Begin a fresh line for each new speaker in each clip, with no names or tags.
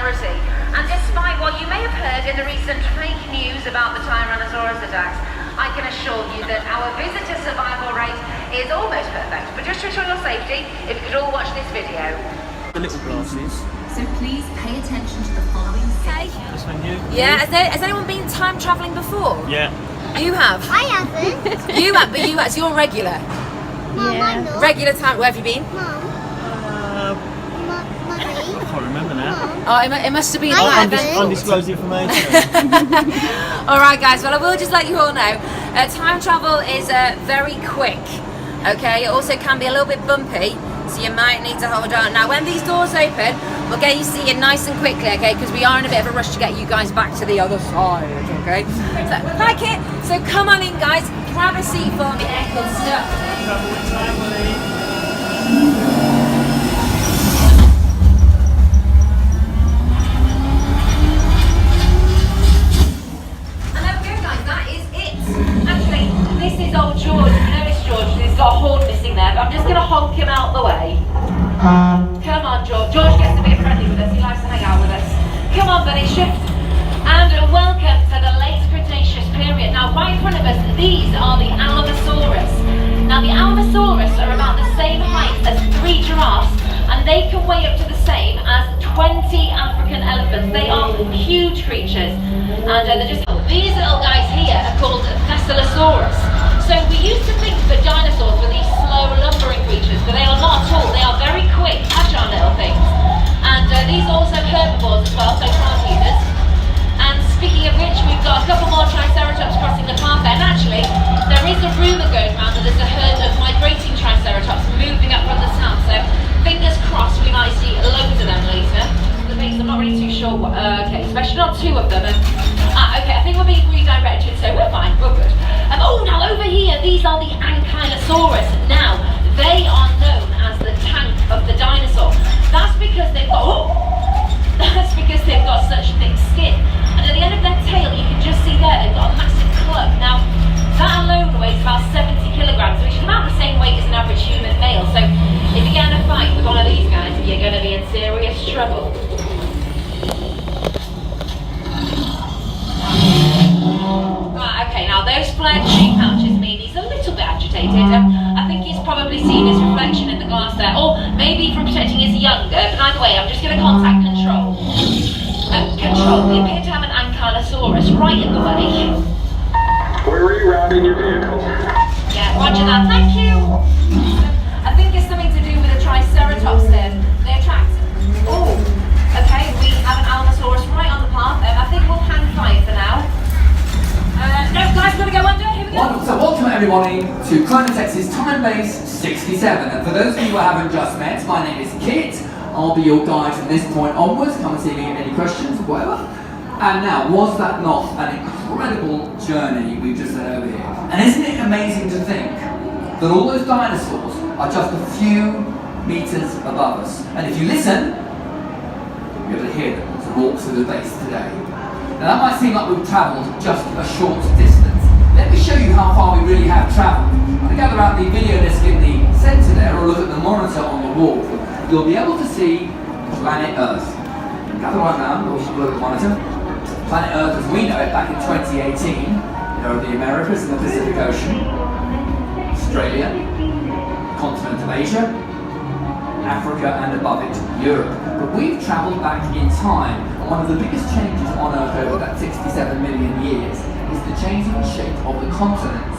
security. And despite what you may have heard in the recent fake news about the Tyrannosaurus attacks, I can assure you that our visitor survival rate is almost perfect. But just to ensure your safety, if you could all watch this video.
The little glasses.
So please pay attention to the following.
Hey.
This one, you?
Yeah, has anyone been time travelling before?
Yeah.
You have?
I haven't.
You have, but so you're regular.
Mum, I'm not.
Regular time, where have you been?
Mum, Mummy.
I can't remember now.
Oh, it must have been
Undisclosed information.
Alright guys, well I will just let you all know, time travel is very quick, okay? It also can be a little bit bumpy, so you might need to hold on. Now when these doors open, we'll get you seeing nice and quickly, okay? Because we are in a bit of a rush to get you guys back to the other side, okay? So, hi Kit! So come on in guys, grab a seat for me, good stuff.
Travel with time, Willie.
This is old George, you know it's George, he's got a horn missing there, but I'm just going to honk him out the way. Come on George, George gets to be friendly with us, he likes to hang out with us. Come on buddy, shift. And welcome to the late Cretaceous period. Now right in front of us, these are the Allosaurus. Now the Allosaurus are about the same height as 3 giraffes, and they can weigh up to the same as 20 African elephants. They are huge creatures, and they're just... These little guys here are called Peninsula. So we used to think that dinosaurs were these slow, lumbering creatures, but they are not at all. They are very quick, agile little things. And these are also herbivores as well, so plant eaters. And speaking of which, we've got a couple more Triceratops crossing the path there. And actually, there is a rumour going around that there's a herd of migrating Triceratops moving up from the south. So fingers crossed, we might see loads of them later. I'm not really too sure what, okay, especially not 2 of them. Okay, I think we're being redirected, so we're fine, we're good. Oh, now over here, these are the Ankylosaurus. Now, they are known as the tank of the dinosaur. That's because they've got such thick skin. And at the end of their tail, you can just see there, they've got a massive club. Now, that alone weighs about 70 kilograms, which is about the same weight as an average human male. So, if you get in a fight with one of these guys, you're going to be in serious trouble. Okay, now those flared cheek pouches mean he's a little bit agitated. I think he's probably seen his reflection in the glass there, or maybe from protecting his young. But either way, I'm just going to contact control. Control, we appear to have an Ankylosaurus right in the way.
We're rerouting your vehicle.
Yeah, roger that, thank you. I think it's something to do with the Triceratops there. They attract. Oh, okay, we have an Allosaurus right on the path. I think we'll hang fire for now. No, guys, we're going to go under. Here we go.
So welcome everybody to Climate Time Base 67. And for those of you who I haven't just met, my name is Kit. I'll be your guide from this point onwards. Come and see me any questions, whatever. And now, was that not an incredible journey we've just had over here? And isn't it amazing to think that all those dinosaurs are just a few meters above us? And if you listen, you'll be able to hear them as we walk through the base today. Now that might seem like we've travelled just a short distance. Let me show you how far we really have travelled. I'm going to gather out the video disc in the centre there, or look at the monitor on the wall. You'll be able to see planet Earth. Gather right now, we'll look at the monitor. Planet Earth as we know it back in 2018. There are the Americas and the Pacific Ocean, Australia, continent of Asia, Africa, and above it, Europe. But we've travelled back in time. One of the biggest changes on Earth over that 67 million years is the changing shape of the continents.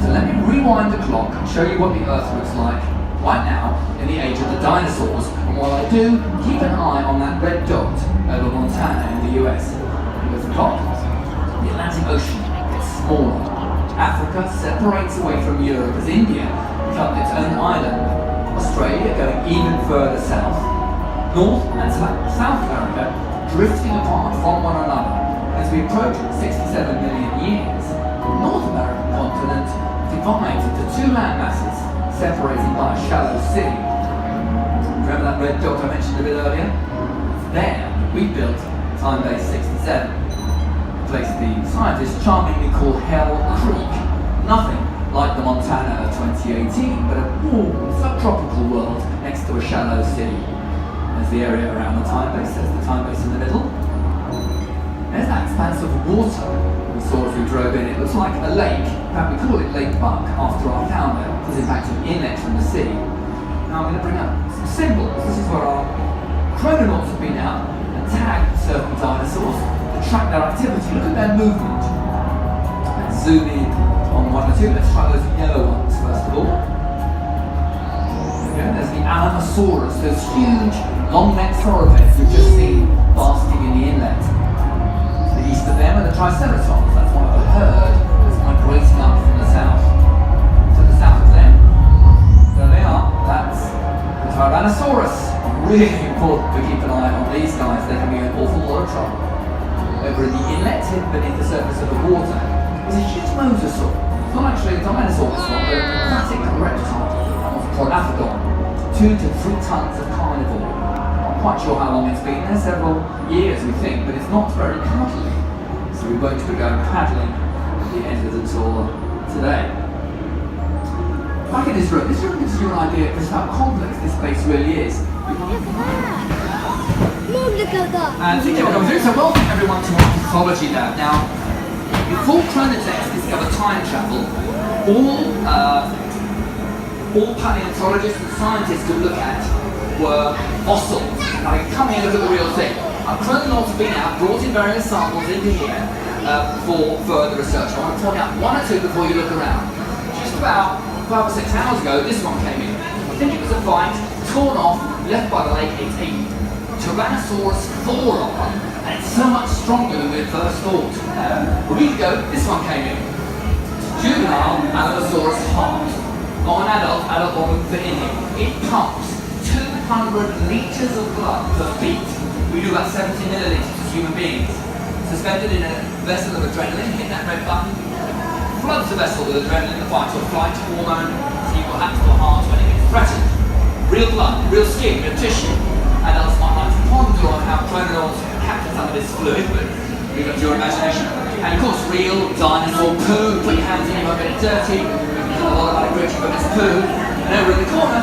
So let me rewind the clock and show you what the Earth looks like right now in the age of the dinosaurs. And while I do, keep an eye on that red dot over Montana in the US. With the clock, the Atlantic Ocean gets smaller. Africa separates away from Europe as India becomes its own island. Australia going even further south. North and South America drifting apart from one another. As we approach 67 million years, the North American continent divides into 2 land masses, separated by a shallow sea. Remember that red dot I mentioned a bit earlier? There, we built Time Base 67, a place the scientists charmingly call Hell Creek. Nothing like the Montana of 2018, but a warm, subtropical world next to a shallow sea. There's the area around the time base. There's the time base in the middle. There's that expanse of water we saw as we drove in. It looks like a lake. In fact, we call it Lake Buck after our founder, because in fact an inlet from the sea. Now I'm going to bring up some symbols. This is where our chrononauts have been out and tagged certain dinosaurs to track their activity. Look at their movement. Let's zoom in on one or two. Let's try those yellow ones first of all. Again, there's the Alamosaurus, those huge long-necked sauropods we've just seen basking in the inlet. To the east of them are the Triceratops. That's one of a herd that's migrating up from the south. To the south of them, there they are. That's the Tyrannosaurus. Really important to keep an eye on these guys. They can be an awful lot of trouble. Over in the inlet, hidden beneath the surface of the water, is a huge mosasaur. It's not actually a dinosaur, it's not a classic reptile. That was a Pronathodon. 2 to 3 tons of carnivore. Not quite sure how long it's been there, several years we think, but it's not very cuddly. So we won't be going paddling at the end of the tour today. Back in this room gives you an idea of just how complex this space really is.
Look at that. Mom, look at that.
And thank you for coming through. So welcome everyone to our pathology lab. Now, before Chronotex discovered time travel, all paleontologists and scientists could look at were fossils. Now, they can come here and look at the real thing. Our chrononauts have been out, brought in various samples into here for further research. I want to point out one or two before you look around. Just about 5 or 6 hours ago, this one came in. I think it was a bite, torn off, left by the lake. It's a Tyrannosaurus forearm, and it's so much stronger than we had first thought. A week ago, this one came in. Juvenile Allosaurus heart. Not an adult one for in him. It pumps 200 litres of blood per beat. We do about 70 millilitres as human beings. Suspended in a vessel of adrenaline, hit that red button, floods the vessel with adrenaline, the fight or flight hormone, see what happens to the heart when it gets threatened. Real blood, real skin, real tissue. Adults might like to ponder on how chrononauts capture some of this fluid, but leave it to your imagination. And of course, real dinosaur poo. Put your hands in, you won't get it dirty. A lot of migration, but it's poo. And over in the corner,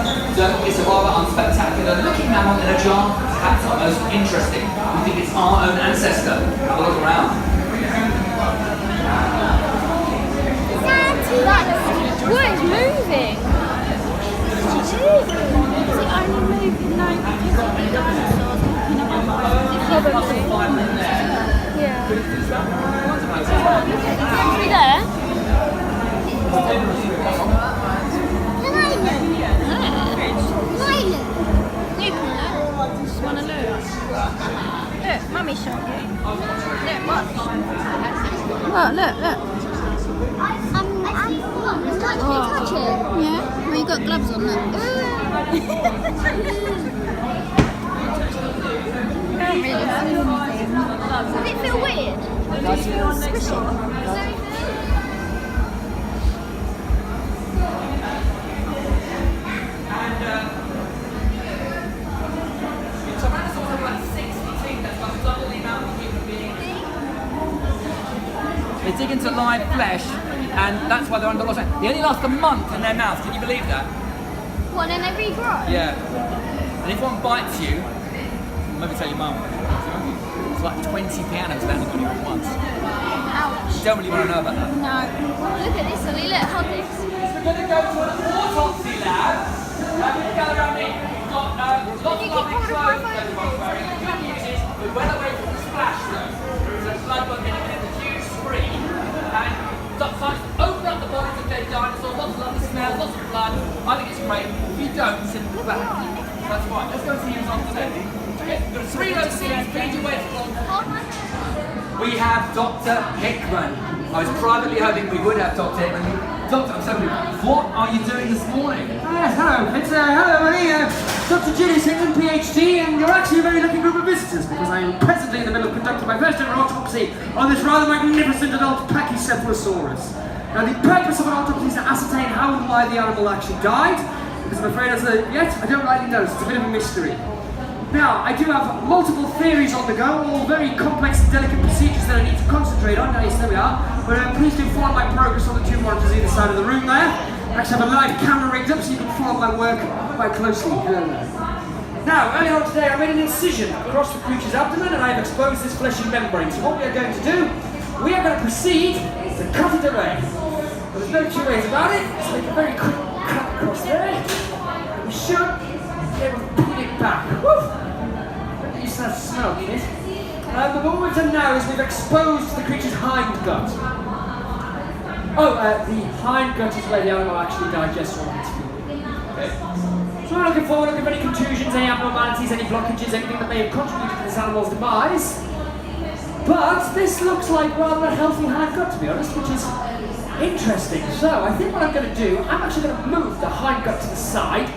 it's a rather unspectacular looking mammal in a jar, perhaps our most interesting. We think it's our own ancestor. Have a look around.
What is moving? Is it only moving now because of the dinosaurs walking around? Probably. Yeah. Is it there? Just want to look. Look, Mummy showed you. Look, watch. What? Look. Touch it. Yeah? Well, you got gloves on now. Can't really see anything. Does it feel weird? Does it feel squishy?
They dig into live flesh, and that's why they're under lockdown. They only last a month in their mouth. Can you believe that?
What, and then they regrow?
Yeah. And if one bites you, maybe tell your mum. It's like 20 pianos landing on you at once.
Ouch.
You don't really want to know about that.
No. Look at this, Ollie. Look, hold this.
We're going to go to an autopsy lab. Gather around me. We've got lots of lovely clothes that everyone's wearing. The good news is we went away from the splash room. There was a blood book in a huge screen. And science open up the bodies of dead dinosaurs. Lots of lovely smells, lots of blood. I think it's great. If you don't, sit back. That's fine. Let's go see who's on today. Okay, we've got 3 rows seats. Please your way along. We have Dr. Hickman. I was privately hoping we would have Dr. Hickman. Doctor, I'm so pleased. What are you doing this morning?
Yes, hello. It's hello, buddy. Dr. Julius Hickman, PhD, and you're actually a very lucky group of visitors because I am presently in the middle of conducting my first ever autopsy on this rather magnificent adult Pachycephalosaurus. Now, the purpose of an autopsy is to ascertain how and why the animal actually died, because I'm afraid as of yet, I don't rightly know. It's a bit of a mystery. Now, I do have multiple theories on the go, all very complex and delicate procedures that I need to concentrate on. Yes, there we are. But please do follow my progress on the 2 monitors either side of the room there. I actually have a live camera rigged up so you can follow my work quite closely. Hello there. Now, earlier on today I made an incision across the creature's abdomen and I have exposed this fleshy membrane. So what we are going to do, we are going to proceed to cut it away. Well, there's no two ways about it. Let's make a very quick cut across there. We should be able to peel it back. Woo! Don't use that smell, kid. But what we've done now is we've exposed the creature's hind gut. Oh, the hind gut is where the animal actually digests all of its food. Okay. So we're looking for any contusions, any abnormalities, any blockages, anything that may have contributed to this animal's demise. But this looks like rather a healthy hind gut, to be honest, which is interesting. So I think what I'm going to do, I'm actually going to move the hind gut to the side.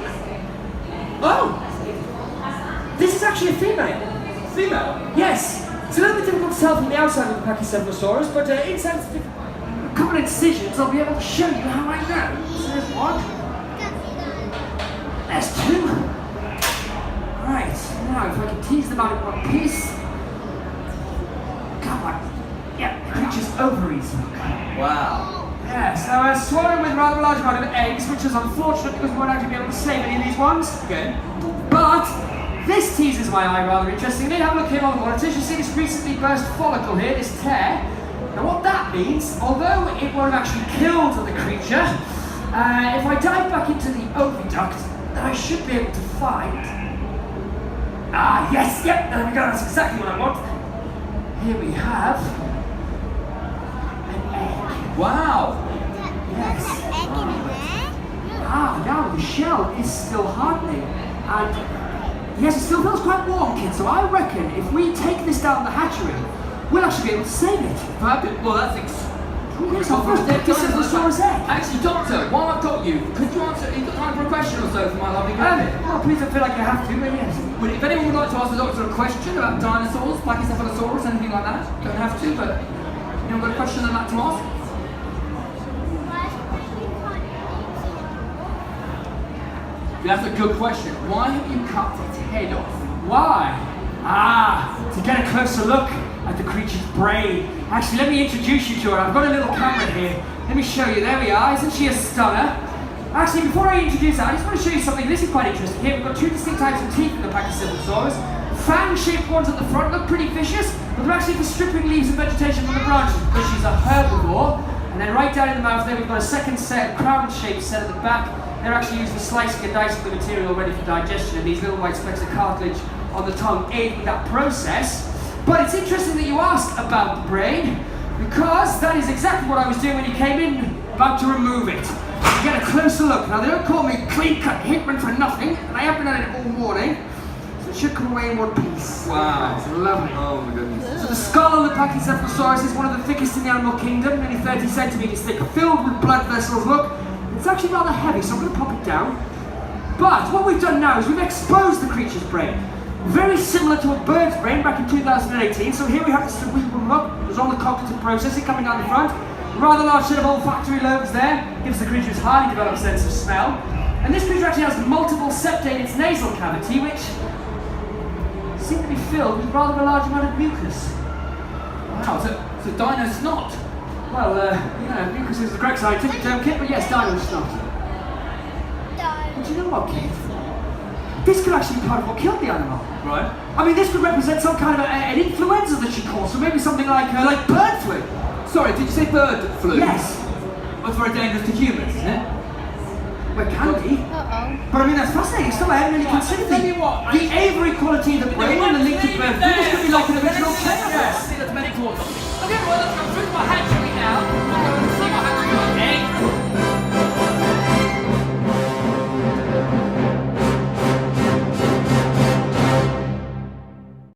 Oh! This is actually a female. Female? Yes. It's a little bit difficult to tell from the outside of the Pachycephalosaurus, but inside a couple of incisions, I'll be able to show you how I know. So there's one. There's two. Right, now if I can tease them out in one piece. Come on. Yeah, the creature's ovaries.
Wow.
Yes, now I swollen with rather a large amount of eggs, which is unfortunate because we won't actually be able to save any of these ones.
Okay.
But this teases my eye rather interestingly. Have a look here on the monitor. You see this recently burst follicle here, this tear. Now what that means, although it won't actually kill the creature, if I dive back into the oviduct, then I should be able to find... Ah, yes, yep, there we go, that's exactly what I want. Here we have... an egg.
Wow.
Yes. Ah, now the shell is still hardening. And yes, it still feels quite warm, kid, so I reckon if we take this down the hatchery, we'll actually be able to save it.
Perfect. Well, that's
Yes, our first Pachycephalosaurus egg.
Actually, Doctor, while I've got you, could you answer, you've got time for a question or so for my lovely girl?
Well, please don't feel like you have to, but yes.
Well, if anyone would like to ask the Doctor a question about dinosaurs, Pachycephalosaurus, anything like that, don't have to, but anyone got a question they'd like to ask? That's a good question. Why have you cut its head off?
Why? Ah, to get a closer look at the creature's brain. Actually, let me introduce you to her. I've got a little camera here. Let me show you. There we are. Isn't she a stunner? Actually, before I introduce her, I just want to show you something. This is quite interesting. Here, we've got two distinct types of teeth in the Pachycephalosaurus. Fang-shaped ones at the front look pretty vicious, but they're actually for stripping leaves and vegetation from the branches because she's a herbivore. And then right down in the mouth there, we've got a second set, a crown-shaped set at the back. They're actually used for slicing and dicing the material ready for digestion, and these little white specks of cartilage on the tongue aid with that process. But it's interesting that you asked about the brain, because that is exactly what I was doing when you came in, about to remove it. To get a closer look. Now, they don't call me clean-cut hitman for nothing, and I have been at it all morning, so it should come away in one piece.
Wow.
It's lovely.
Oh my goodness.
So the skull of the Pachycephalosaurus is one of the thickest in the animal kingdom, nearly 30 centimeters thick, filled with blood vessels. Look, it's actually rather heavy, so I'm going to pop it down. But what we've done now is we've exposed the creature's brain. Very similar to a bird's brain back in 2018. So here we have the cerebral lobe. There's all the cognitive processing coming down the front. Rather large set of olfactory lobes there. Gives the creature its highly developed sense of smell. And this creature actually has multiple septae in its nasal cavity, which seem to be filled with rather a large amount of mucus.
Wow, so dino snot?
Well, you know, mucus is the correct scientific term, Kit, but yes, dino snot. But you know what, Kit? This could actually be part of what killed the animal.
Right.
I mean, this could represent some kind of an influenza that she caught, so maybe something like bird flu.
Sorry, did you say bird flu?
Yes.
That's very dangerous to humans, isn't it?
Well, it can be. But I mean, that's fascinating. Still, I hadn't really considered
tell you what,
the aviary quality of the brain and the link to bird flu. This could be like an original test.
See, that's medical or something.